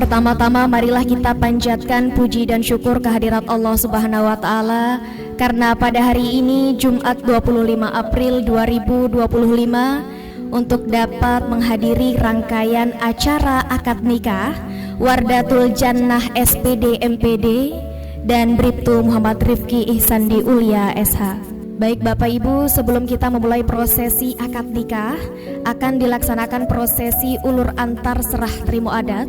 Pertama-tama marilah kita panjatkan puji dan syukur kehadirat Allah Subhanahu wa taala karena pada hari ini Jumat 25 April 2025 untuk dapat menghadiri rangkaian acara akad nikah Wardatul Jannah SPD MPD dan Bribtu Muhammad Rifki Ihsandi Ulia SH. Baik Bapak Ibu, sebelum kita memulai prosesi akad nikah, akan dilaksanakan prosesi ulur antar serah terima adat.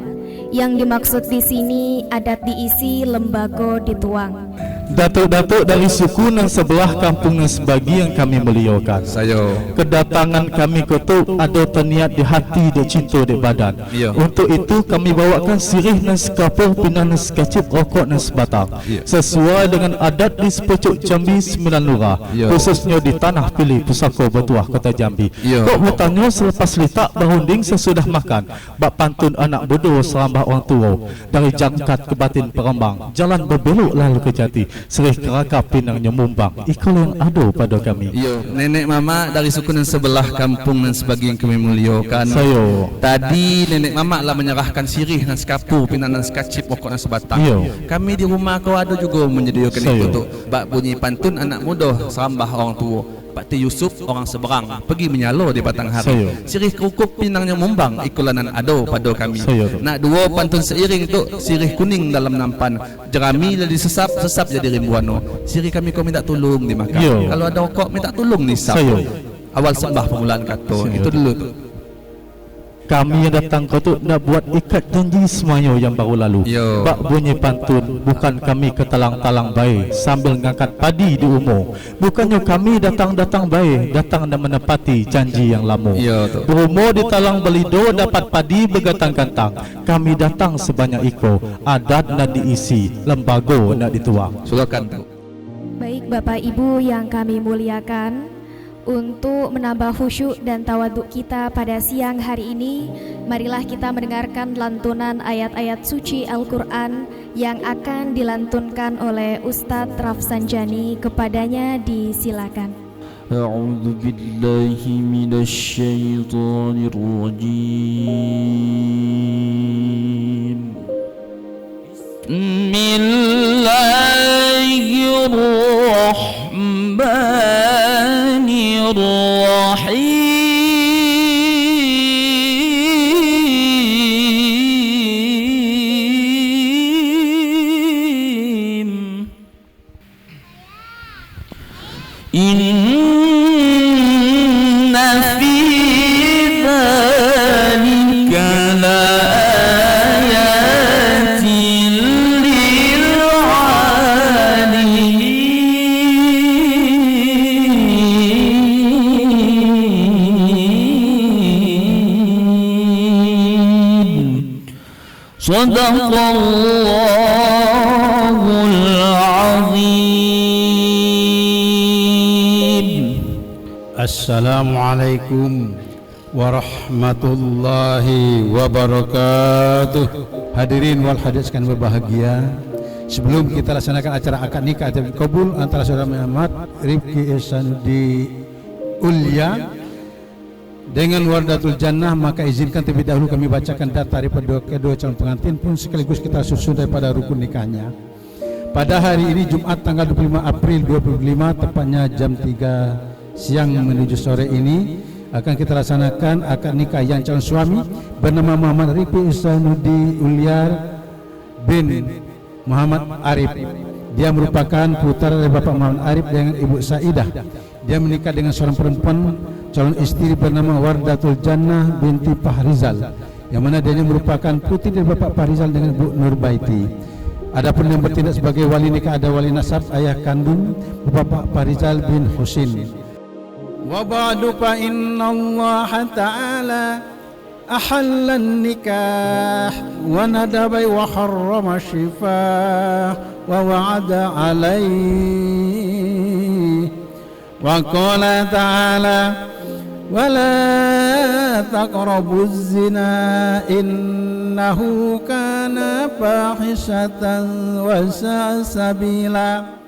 Yang dimaksud di sini adat diisi, lembago dituang. Datuk-datuk dari suku nan sebelah kampung nan sebagi yang kami beliaukan. Sayo. Kedatangan kami ke tu ada terniat di hati dan cinta di badan. Ya. Untuk itu kami bawakan sirih nan sekapur pinang nan sekacip rokok nan sebatang. Ya. Sesuai dengan adat di sepucuk Jambi Sembilan Lurah, Ya. khususnya di tanah pilih Pusako Betuah Kota Jambi. Ya. Kok bertanya selepas letak berunding sesudah makan. Bak pantun anak bodoh serambah orang tua. Dari jangkat ke batin Perembang, jalan berbelok lalu ke jati. Serih kerakap pinangnya mumbang, ikal yang ada pada kami. Yo, nenek mama dari suku nan sebelah kampung nan sebagian kami muliakan. Sayo. Tadi nenek mama lah menyerahkan sirih nan sekapu pinang nan sekacip pokok nan sebatang. Yo. Kami di rumah kau ada juga menyediakan Sayo. itu untuk bak bunyi pantun anak muda serambah orang tua. Pak T. Yusuf orang seberang pergi menyalo di batang hari. Sayo. Sirih kerukuk pinangnya mumbang ikulanan ado pada kami. Sayo. Nak dua pantun seiring tu sirih kuning dalam nampan. Jerami jadi sesap jadi rimbuano. Sirih kami kau minta tolong dimakan. Yo. Kalau ada okok minta tolong nisap. Sayo. Awal sembah permulaan kata. Sayo. Itu dulu tu. Kami yang datang ke tu nak buat ikat janji semuanya yang baru lalu. Yo. Bak bunyi pantun, bukan kami ke talang-talang baik sambil ngangkat padi di umur. Bukannya kami datang-datang baik, datang dan menepati janji yang lama. Yo, tu. Berumur di talang belido dapat padi bergatang-gantang. Kami datang sebanyak iko, adat nak diisi, lembago nak dituang. Sulakan tu. Baik Bapak Ibu yang kami muliakan, untuk menambah khusyuk dan tawaduk kita pada siang hari ini, marilah kita mendengarkan lantunan ayat-ayat suci Al-Quran yang akan dilantunkan oleh Ustadz Rafsanjani. Kepadanya disilakan. A'udzu billahi minasyaitonir rajim. Bismillahirrahmanirrahim. Inna fi dzalika laayatin lil alamin. Sadaqallahul azim. Assalamualaikum warahmatullahi wabarakatuh. Hadirin wal hadirat sekalian berbahagia, sebelum kita laksanakan acara akad nikah dan kabul antara saudara Muhammad Rifki Ihsandi Ulia dengan Wardatul Jannah, maka izinkan terlebih dahulu kami bacakan data daripada kedua calon pengantin pun sekaligus kita susun daripada rukun nikahnya. Pada hari ini Jumat tanggal 25 April 2025 tepatnya jam 3 siang menuju sore ini akan kita laksanakan akad nikah yang calon suami bernama Muhammad Rifki Ihsandi Uliar bin Muhammad Arif. Dia merupakan putera dari Bapak Muhammad Arif dengan Ibu Saidah. Dia menikah dengan seorang perempuan calon istri bernama Wardatul Jannah binti Fahrizal, yang mana dia merupakan putri dari Bapak Fahrizal dengan Bu Nurbaiti. Adapun yang bertindak sebagai wali nikah ada wali nasab ayah kandung Bapak Fahrizal bin Husin. Wa ba'du fa inna Allah ta'ala ahalla an-nikah wa nadabai wa harrama shifah wa wa'ada alaihi wa qala ta'ala wa la taqrabuz zina innahu kana fahishatan wa sa'a sabila.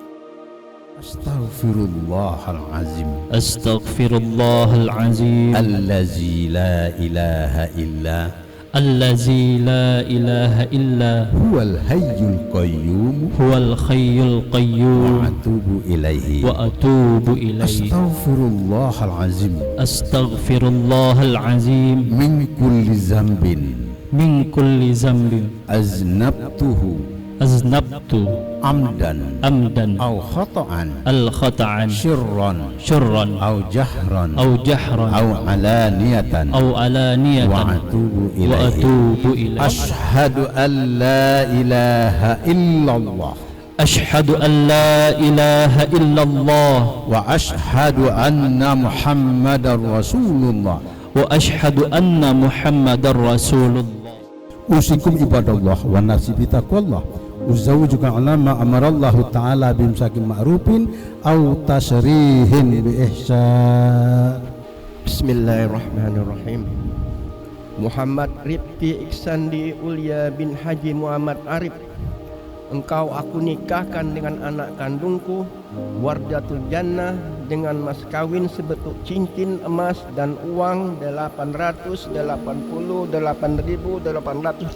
Astaghfirullahalazim. Astaghfirullahalazim. Allazi la ilaha illa الذي لا إله إلا هو الحي القيوم هو الحي القيوم وأتوب إليه وأتوب إليه أستغفر الله العظيم أستغفر الله العظيم من كل ذنب من كل ذنب أذنبته أذنبت عمدا أمدا أو خطأ الخطأ سرا شرا أو جهرا أو جهرا أو علانية أو علانية وأتوب إليه أشهد أن لا إله إلا الله أشهد أن لا إله إلا الله وأشهد أن محمد رسول الله وأشهد أن محمد رسول الله أوصيكم عباد الله ونفسي بتقوى الله أزوجكم على ما أمر الله تعالى بإمساك معروف أو تسريح بإحسان. بسم الله الرحمن الرحيم. Muhammad Rifki Ihsandi Ulia bin Haji Muhammad Arif, engkau aku nikahkan dengan anak kandungku Wardatul Jannah dengan mas kawin sebetuk cincin emas dan uang 888.800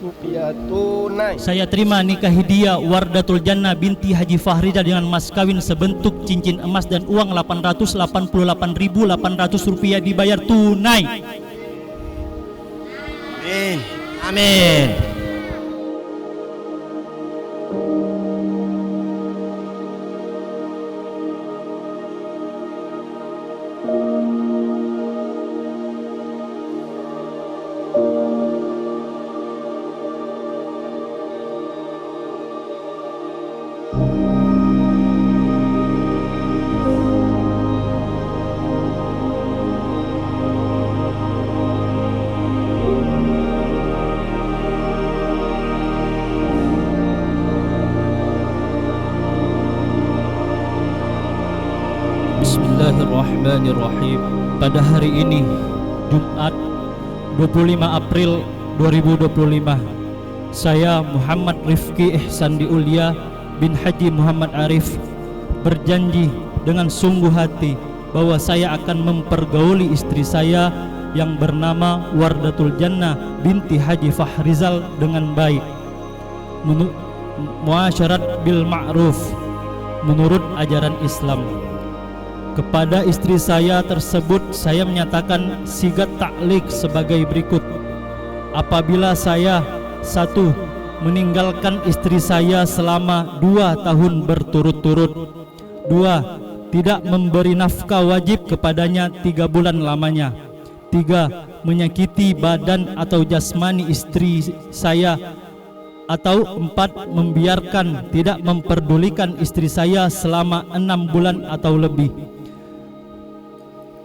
rupiah tunai. Saya terima nikah hadiah Wardatul Jannah binti Haji Fahrizal dengan mas kawin sebentuk cincin emas dan uang 888.800 rupiah dibayar tunai. Amin. Amin. Bismillahirrahmanirrahim. Pada hari ini Jumat 25 April 2025, saya Muhammad Rifki Ihsandi Ulia bin Haji Muhammad Arif berjanji dengan sungguh hati bahwa saya akan mempergauli istri saya yang bernama Wardatul Jannah binti Haji Fahrizal dengan baik, muasyarat bil ma'ruf menurut ajaran Islam. Kepada istri saya tersebut saya menyatakan sigat ta'liq sebagai berikut. Apabila saya 1. meninggalkan istri saya selama 2 tahun berturut-turut, 2. tidak memberi nafkah wajib kepadanya 3 bulan lamanya, 3. menyakiti badan atau jasmani istri saya, atau 4. membiarkan tidak memperdulikan istri saya selama 6 bulan atau lebih.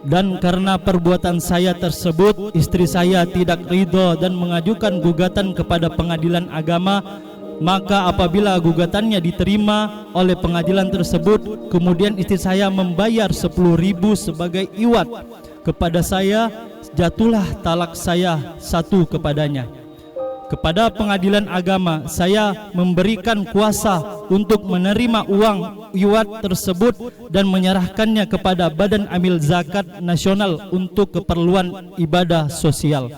Dan karena perbuatan saya tersebut, istri saya tidak ridho dan mengajukan gugatan kepada pengadilan agama. Maka apabila gugatannya diterima oleh pengadilan tersebut, kemudian istri saya membayar 10.000 sebagai iwat kepada saya, jatuhlah talak saya 1 kepadanya. Kepada pengadilan agama saya memberikan kuasa untuk menerima uang iwat tersebut dan menyerahkannya kepada Badan Amil Zakat Nasional untuk keperluan ibadah sosial.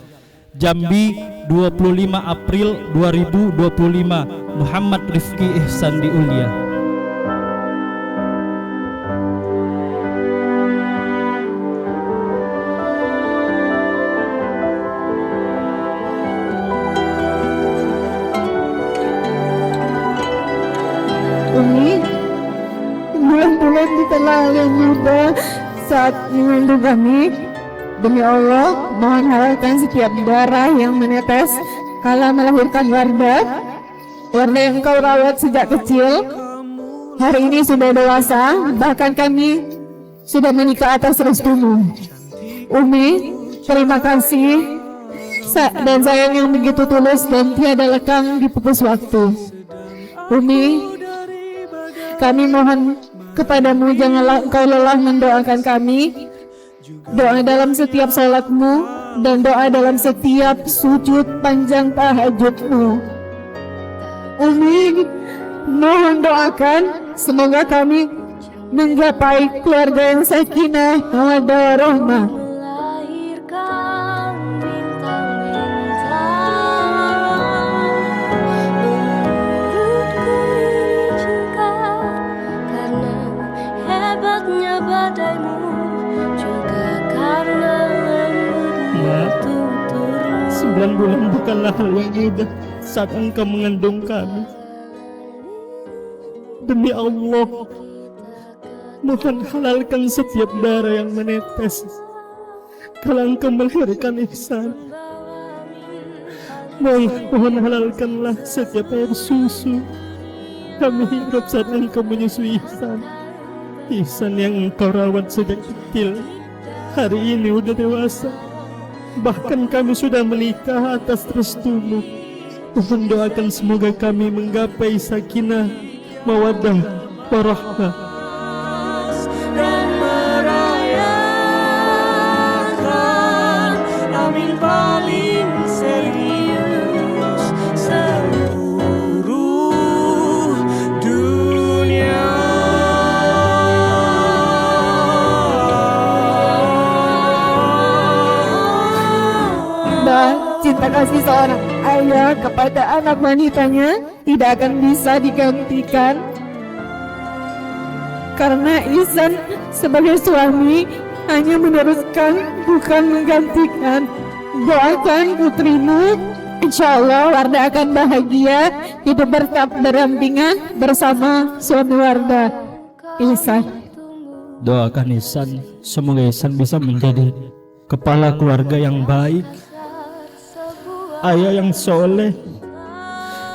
Jambi 25 April 2025. Muhammad Rifki Ihsandi Ulia. Umi, bulan-bulan ditelah oleh muda saat mengandung kami. Demi Allah, mohon halalkan setiap darah yang menetes kala melahirkan Wardah yang kau rawat sejak kecil. Hari ini sudah dewasa, bahkan kami sudah menikah atas restumu. Umi, terima kasih dan sayang yang begitu tulus dan tiada lekang di pupus waktu. Umi, kami mohon kepadamu, janganlah engkau lelah mendoakan kami. Doa dalam setiap salatmu dan doa dalam setiap sujud panjang tahajudmu. Umi, mohon doakan semoga kami menggapai keluarga yang sakinah mawaddah warahmah. Melahirkan bintang-bintang 9 bulan bukanlah hal yang mudah saat engkau mengandung kami. Demi Allah, mohon halalkan setiap darah yang menetes kalau engkau melahirkan Ihsan. Mohon halalkanlah setiap air susu kami hidup saat engkau menyusui Ihsan. Ihsan yang engkau rawat sejak kecil, hari ini udah dewasa. Bahkan kami sudah menikah atas restumu. Tuhan doakan semoga kami menggapai sakinah, mawaddah, warahmah. Dan merayakan amin paling serius seluruh dunia. Mbak, cinta kasih seorang ayah kepada anak wanitanya tidak akan bisa digantikan. Karena Ihsan sebagai suami hanya meneruskan, bukan menggantikan. Doakan putrimu, insya Allah Wardah akan bahagia hidup berdampingan bersama suami Wardah, Ihsan. Doakan Ihsan, semoga Ihsan bisa menjadi kepala keluarga yang baik, ayah yang soleh,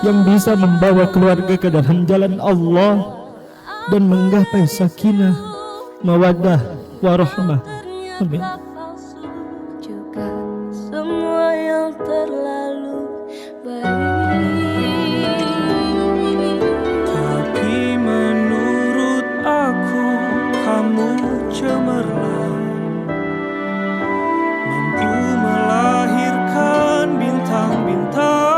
yang bisa membawa keluarga ke dalam jalan Allah dan menggapai sakinah, mawaddah, warahmah. Amin. Juga semua yang terlalu baik. Tapi menurut aku kamu cemerlang, mampu melahirkan bintang-bintang.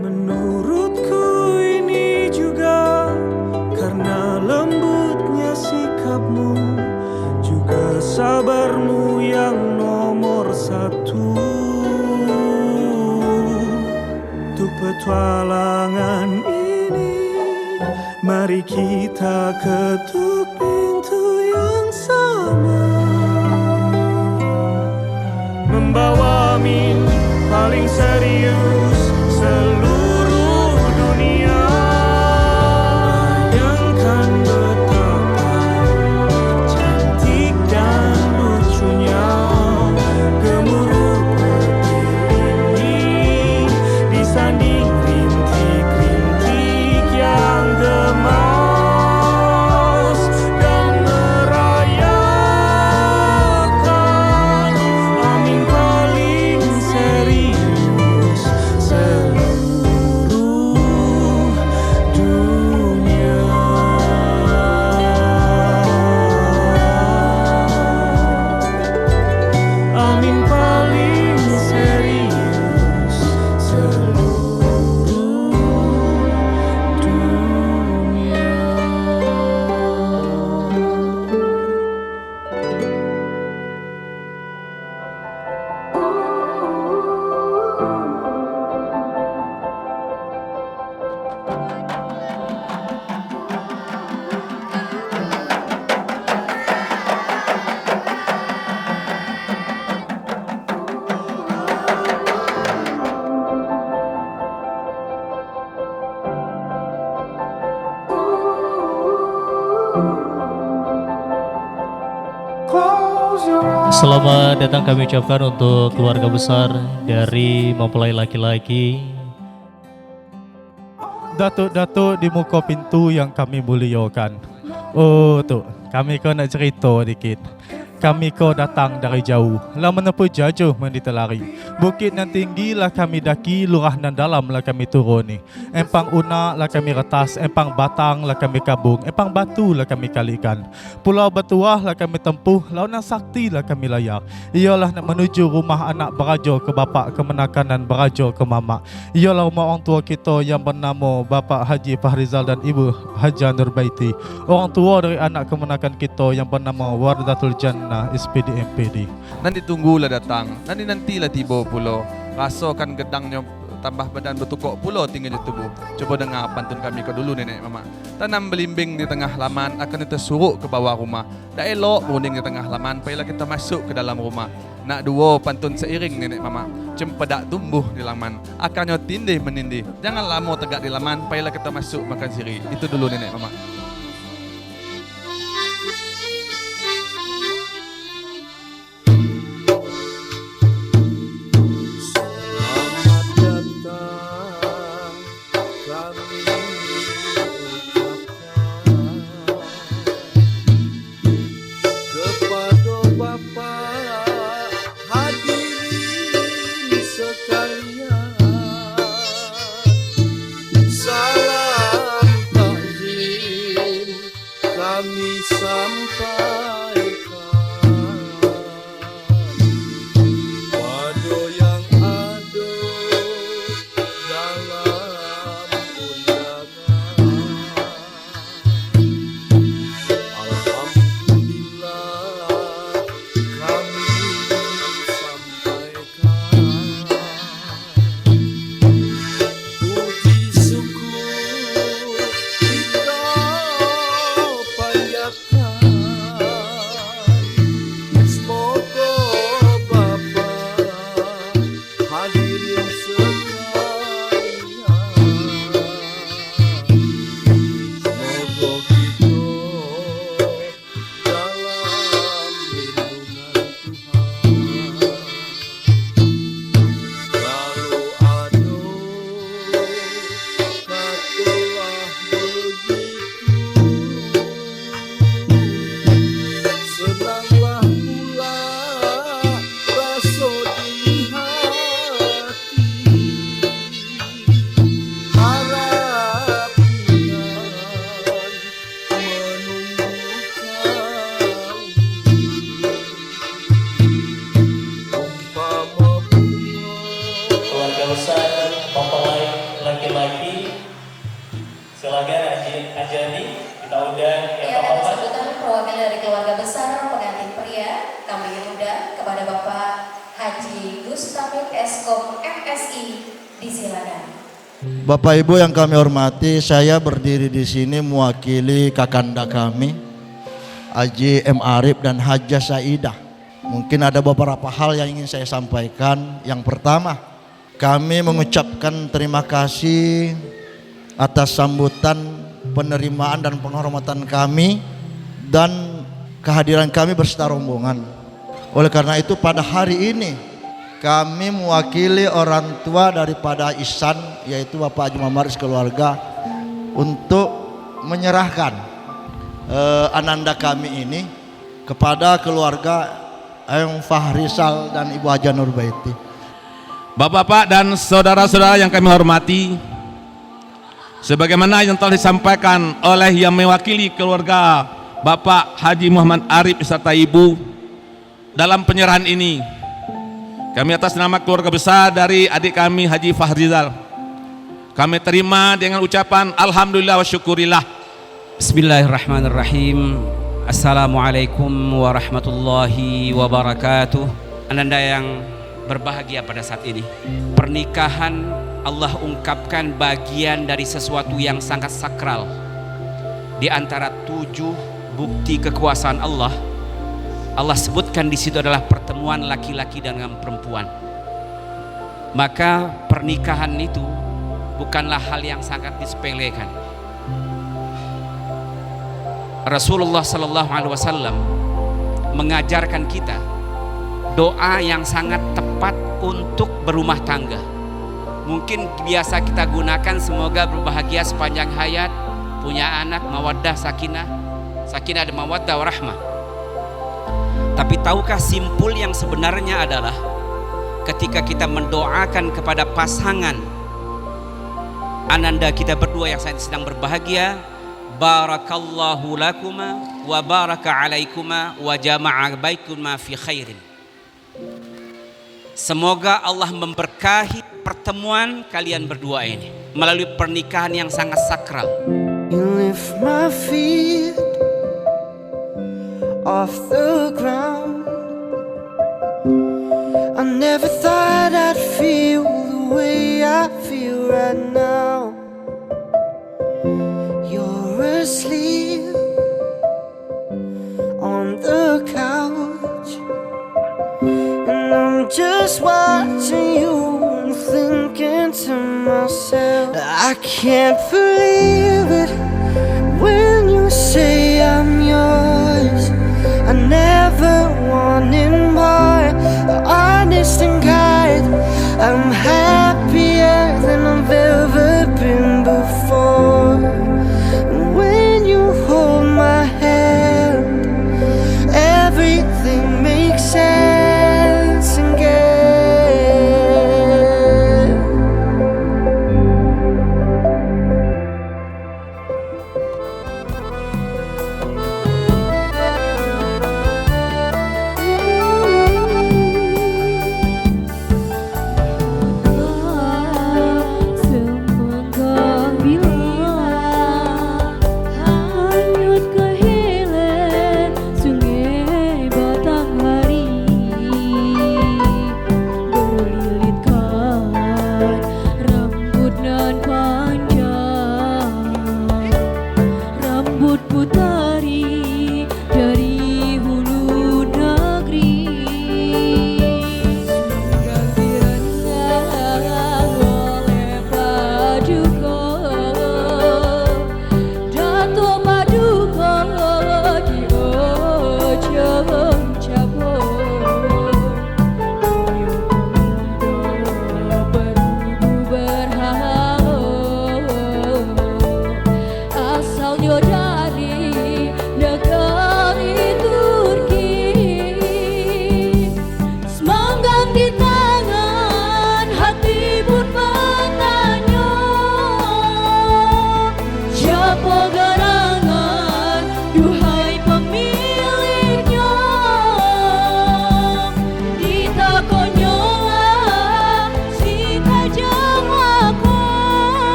Menurutku ini juga karena lembutnya sikapmu, juga sabarmu yang nomor 1. Untuk petualangan ini, mari kita ketuk pintu yang sama, membawa amin paling serius seluruh dunia. Bayangkan betapa cantik dan lucunya gemuruh petir ini disanding rintik-rintik yang gemas, dan merayakan amin paling serius seluruh dunia. Amin paling serius seluruh dunia. Selamat datang kami ucapkan untuk keluarga besar dari mempelai laki-laki, datuk-datuk di muka pintu yang kami muliakan. Oh tu, kami kau nak cerita dikit. Kami kau datang dari jauh, lah menempuh jauh mendita lari. Bukit nan tinggi lah kami daki, lurah nan dalam lah kami turuni. Empang una lah kami retas, empang batang lah kami kabung, empang batu lah kami kalikan. Pulau Batuah lah kami tempuh, launan sakti lah kami layak. Ialah nak menuju rumah anak berajo ke bapak, kemenakan dan berajo ke mama. Ialah rumah orang tua kita yang bernama Bapak Haji Fahrizal dan Ibu Haja Nurbaiti. Orang tua dari anak kemenakan kita yang bernama Wardatul Jannah SPD MPD. Nanti tunggulah datang, nantilah tiba pulo. Rasakan gedangnya tambah badan bertukuk pula tingginya tubuh. Coba dengar pantun kami ke dulu nenek mama. Tanam belimbing di tengah laman akan kita suruk ke bawah rumah. Tak elok berunding di tengah laman, payahlah kita masuk ke dalam rumah. Nak dua pantun seiring nenek mama. Cempedak tumbuh di laman, akarnya tindih menindih. Jangan lama tegak di laman, payahlah kita masuk makan siri. Itu dulu nenek mama. Bapak Ibu yang kami hormati, saya berdiri di sini mewakili kakanda kami, Haji M. Arif dan Hajah Saidah. Mungkin ada beberapa hal yang ingin saya sampaikan. Yang pertama, kami mengucapkan terima kasih atas sambutan, penerimaan dan penghormatan kami dan kehadiran kami berserta rombongan. Oleh karena itu pada hari ini kami mewakili orang tua daripada Ihsan, yaitu Bapak Haji Muhammad keluarga, untuk menyerahkan ananda kami ini kepada keluarga Ayung Fahrizal dan Ibu Haja Nurbaiti. Bapak-bapak dan saudara-saudara yang kami hormati, sebagaimana yang telah disampaikan oleh yang mewakili keluarga Bapak Haji Muhammad Arif beserta Ibu dalam penyerahan ini, kami atas nama keluarga besar dari adik kami Haji Fahrizal, kami terima dengan ucapan Alhamdulillah wa syukurillah. Bismillahirrahmanirrahim. Assalamualaikum warahmatullahi wabarakatuh. Ananda yang berbahagia pada saat ini, pernikahan Allah ungkapkan bagian dari sesuatu yang sangat sakral. Di antara 7 bukti kekuasaan Allah, Allah sebutkan di situ adalah pertemuan laki-laki dengan perempuan. Maka pernikahan itu bukanlah hal yang sangat disepelekan. Rasulullah Sallallahu Alaihi Wasallam mengajarkan kita doa yang sangat tepat untuk berumah tangga. Mungkin biasa kita gunakan semoga berbahagia sepanjang hayat, punya anak, mawaddah, sakinah dan mawaddah warahmah. Tapi tahukah simpul yang sebenarnya adalah ketika kita mendoakan kepada pasangan ananda kita berdua yang sedang berbahagia, barakallahu lakuma wa baraka alaikuma wa jama'a baikuma fi khairin. Semoga Allah memberkahi pertemuan kalian berdua ini melalui pernikahan yang sangat sakral. You lift my feet off the ground. I never thought I'd feel the way I thinking to myself, I can't believe it when you say I'm yours. I never wanted more, honest and kind. I'm happier than I've ever been before. When you hold my hand, everything makes sense again.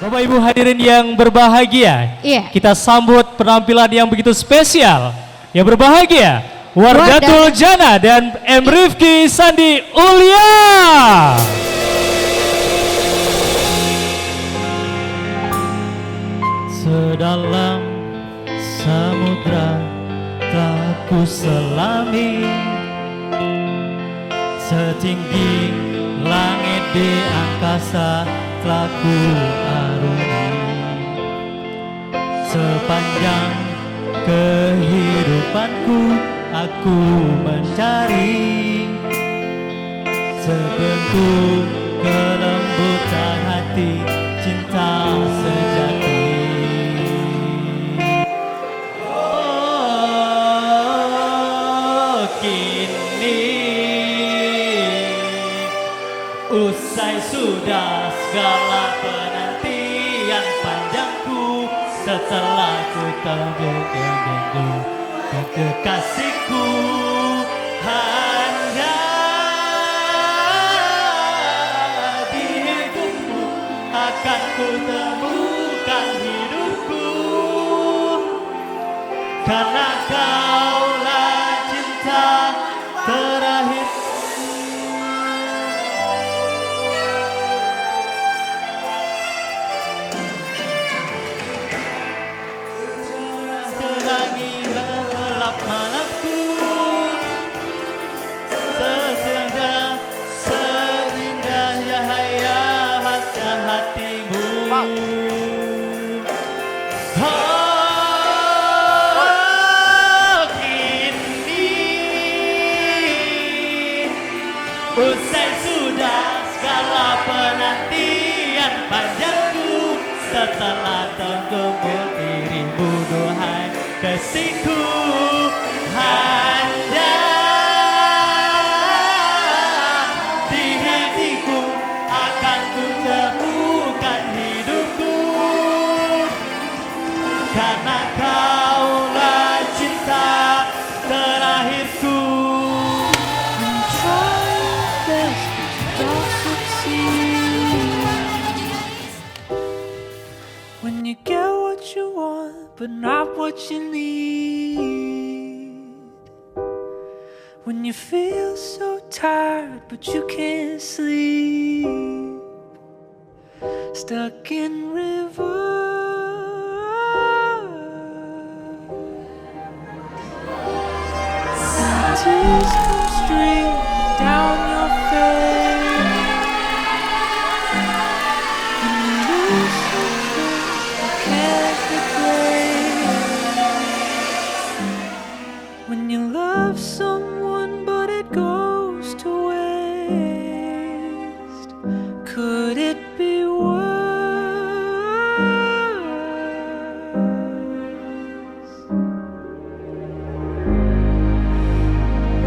Bapak Ibu hadirin yang berbahagia, Iya. kita sambut penampilan yang begitu spesial. Yang berbahagia, Wardatul Jannah dan M. Rifki Sandi Ulia. Sedalam samudra telah ku selami, setinggi langit di angkasa telah ku arungi. Sepanjang kehidupanku aku mencari sebentuk kelembutan hati, cinta sejati. Usai sudah segala penantian panjangku, setelah ku tembuk kekasihku, hanya di hidupku akan ku temukan hidupku, karena kaulah cinta terakhir. Malamku sesenda serindah cahaya hatimu. Kini usai sudah segala penantian panjangku, setelah tenggelam dirimu duhai kasihku, hanya di hatiku akan ku temukan hidupku, karena kaulah cinta terakhirku. When you get what you want, but not what you need. When you feel so tired, but you can't sleep. Stuck in reverse. Tears come streaming down your face. When you lose something you can't replace. When you love someone but it goes to waste, could it be worse?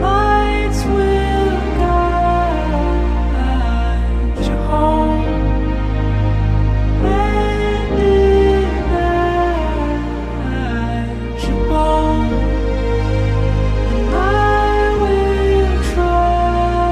Lights will guide you home, and ignite your bones. I will try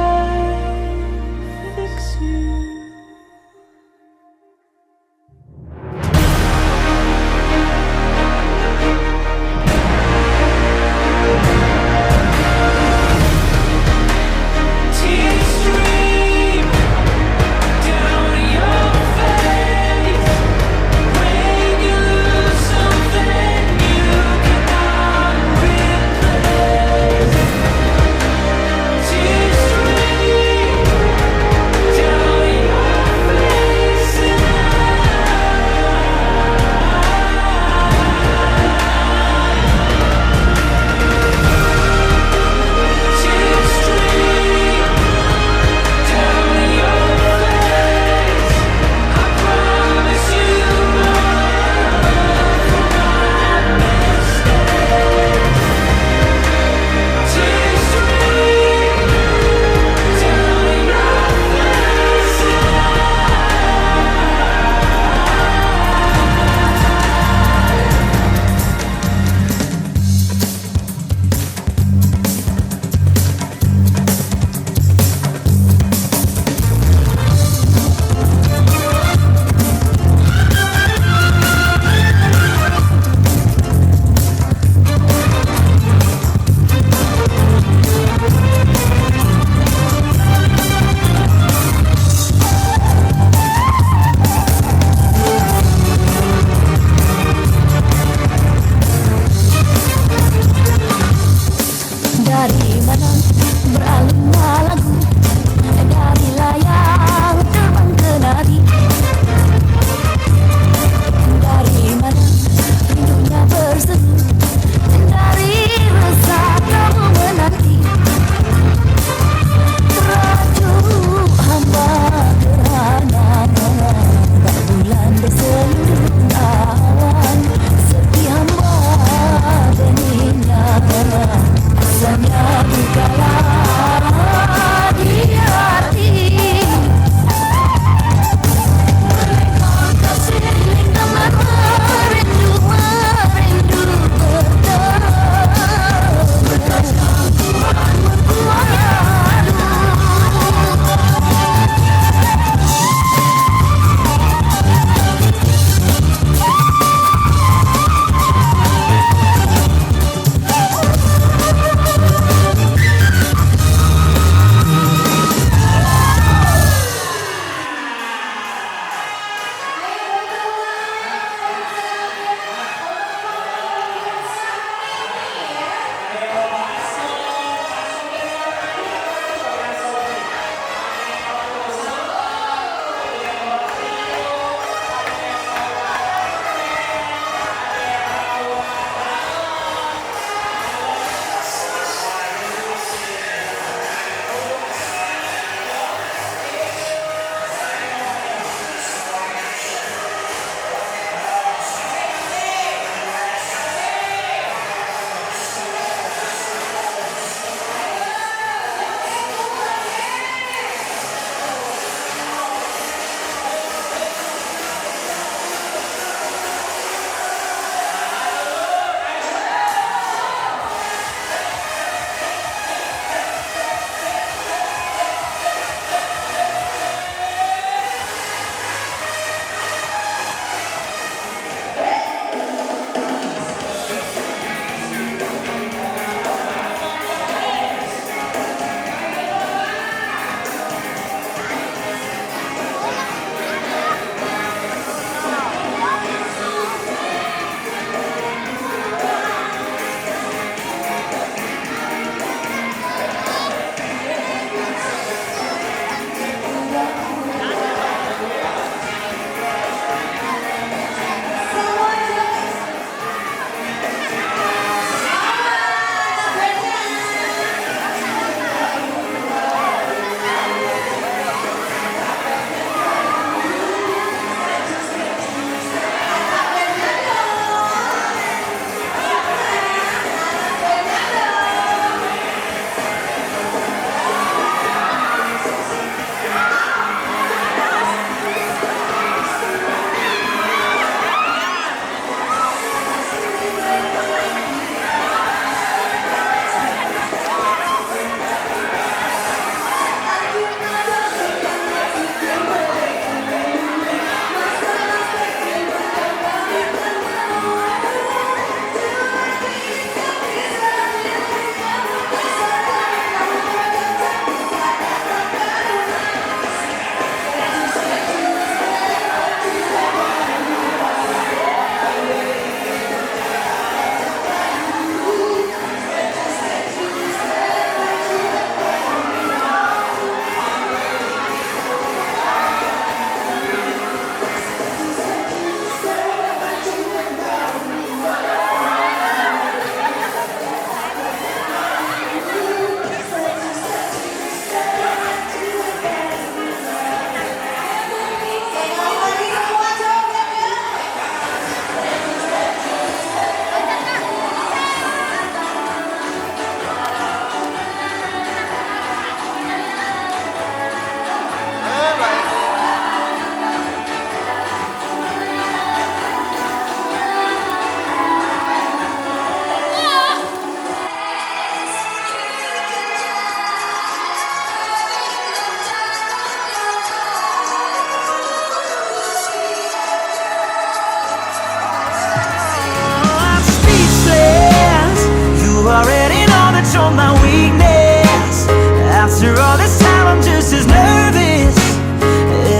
all this time I'm just as nervous.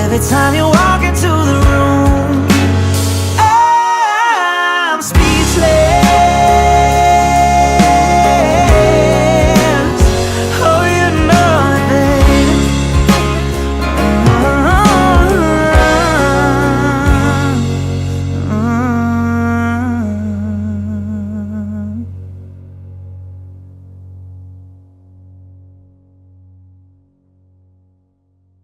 Every time you walk into